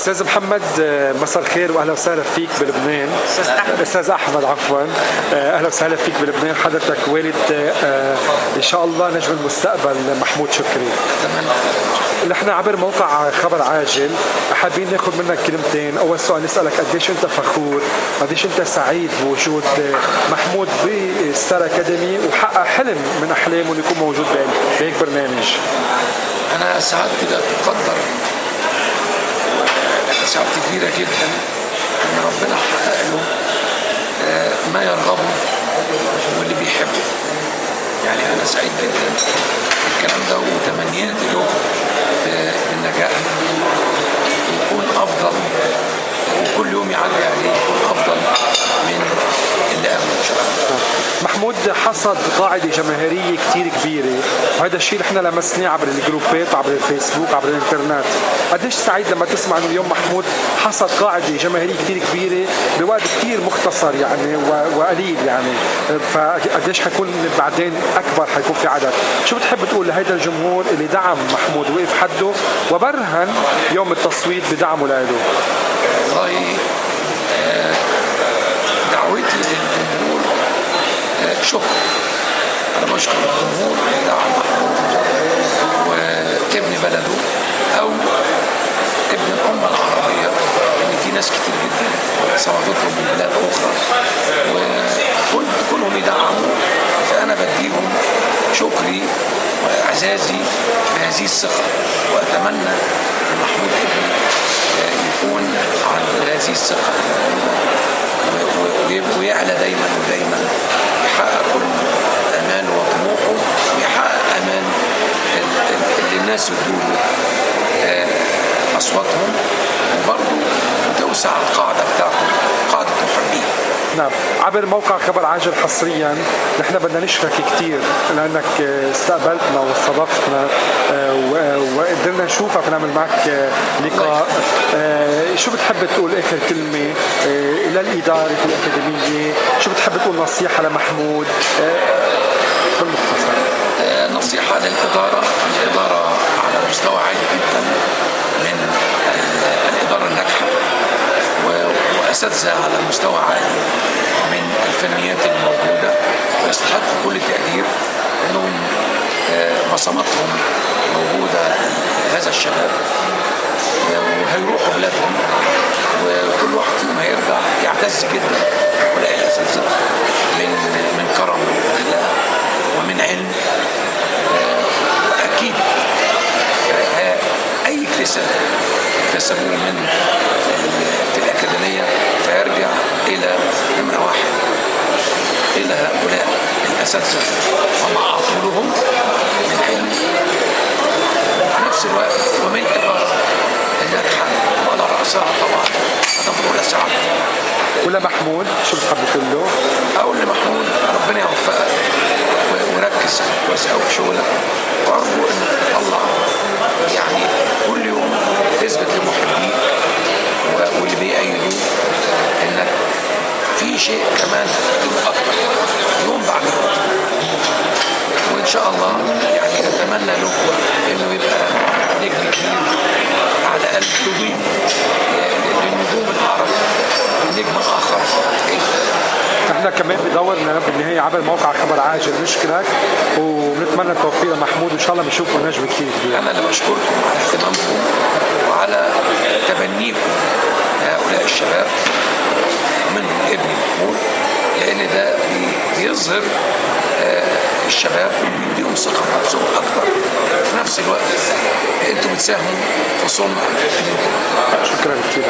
استاذ محمد، مساء الخير واهلا وسهلا فيك بلبنان. استاذ احمد عفوا. اهلا وسهلا فيك بلبنان. حضرتك والد ان شاء الله نجم المستقبل محمود شكري. نحن عبر موقع خبر عاجل حابين ناخذ منك كلمتين. اول سؤال نسالك قديش انت فخور، قديش انت سعيد بوجود محمود بالستار اكاديمي وحقق حلم من احلامه انه يكون موجود بهيك برنامج. انا سعادتي لا تقدر، سعادتي كبيره جدا ان ربنا حقق له ما يرغبه واللي بيحبه. يعني انا سعيد جدا بالكلام ده وتمنياتي له بالنجاح ويكون افضل، وكل يوم يعدي عليه يكون افضل من اللي قبله ان شاء الله. محمود حصد قاعدة جماهيرية كتير كبيرة، وهذا الشيء نحن لمسناه عبر الجروبات، عبر الفيسبوك، عبر الانترنت. قديش سعيد لما تسمع انه اليوم محمود حصد قاعدة جماهيرية كتير كبيرة بوقت كتير مختصر يعني وقليل يعني، فقديش حيكون بعدين اكبر حيكون في عدد. شو بتحب تقول لهيدا الجمهور اللي دعم محمود وقف حده وبرهن يوم التصويت بدعمه له؟ والله دعوتي للجمهور شكر. انا بشكر الجمهور اللي دعم محمود وابن بلده او ابن الامه العربيه، ان في ناس كتير جدا صوتتهم من بلاد اخرى وكلهم يدعموا، فانا بديهم شكري واعزازي بهذه الثقه، واتمنى ان محمود ابني يكون عن هذه الثقه ويعلى دايما ودايما، يحقق كل اماله وطموحه ويحقق امان اللي الناس يدوله اصواتهم، وبرضه توسع القاعده بتاعته، قاعده محبين. نعم، عبر موقع خبر عاجل حصريا نحن بدنا نشكرك كثير لانك استقبلتنا واستضفتنا وقدرنا نشوفك ونعمل معك لقاء. شو بتحب تقول اخر كلمه للاداره الاكاديميه؟ شو بتحب تقول نصيحه لمحمود بالمختصر؟ نصيحه للاداره، الاداره على مستوى عالي جدا من الاداره الناجحه واساتذه على مستوى عالي من الفنيات الموجوده، ويستحقوا كل تقدير انهم بصماتهم موجوده لهذا الشباب، وهيروحوا بلادهم وكل واحد فيهم هيرجع يعتز جدا ولاقي الاساتذه من كرم واخلاق ومن علم، واكيد اي اكتساب اكتسبوه من في الأكاديمية فيرجع إلى نمرة واحد إلى هؤلاء الأساتذة وما أعطوا لهم من علم، وفي نفس الوقت ومن إدارة الناجحة وعلى رأسها طبعا مدام رولا سعد. ولا محمود شو بتحب تقول له؟ أقول لمحمود ربنا يوفقك وركز كويس قوي في شغلك، وأرجو إنك تطلع يعني كل يوم تثبت لمحبيك واللي بيأيدوه انك في شيء كمان هتقدمه اكتر يوم بعد يوم، وان شاء الله يعني اتمنى له انه يبقى نجم كبير على الاقل تضيف للنجوم العرب نجم اخر. احنا كمان بدورنا بالنهايه عبر موقع خبر عاجل نشكرك ونتمنى التوفيق لمحمود وان شاء الله بنشوفه نجم كثير كبير. انا اللي بشكركم على اهتمامكم وعلى تبنيكم لهؤلاء الشباب منهم ابني محمود، لان ده بيظهر الشباب وبيديهم ثقه في نفسهم اكتر، وفي نفس الوقت انتم بتساهموا في صنع النجوم. شكرا كثير.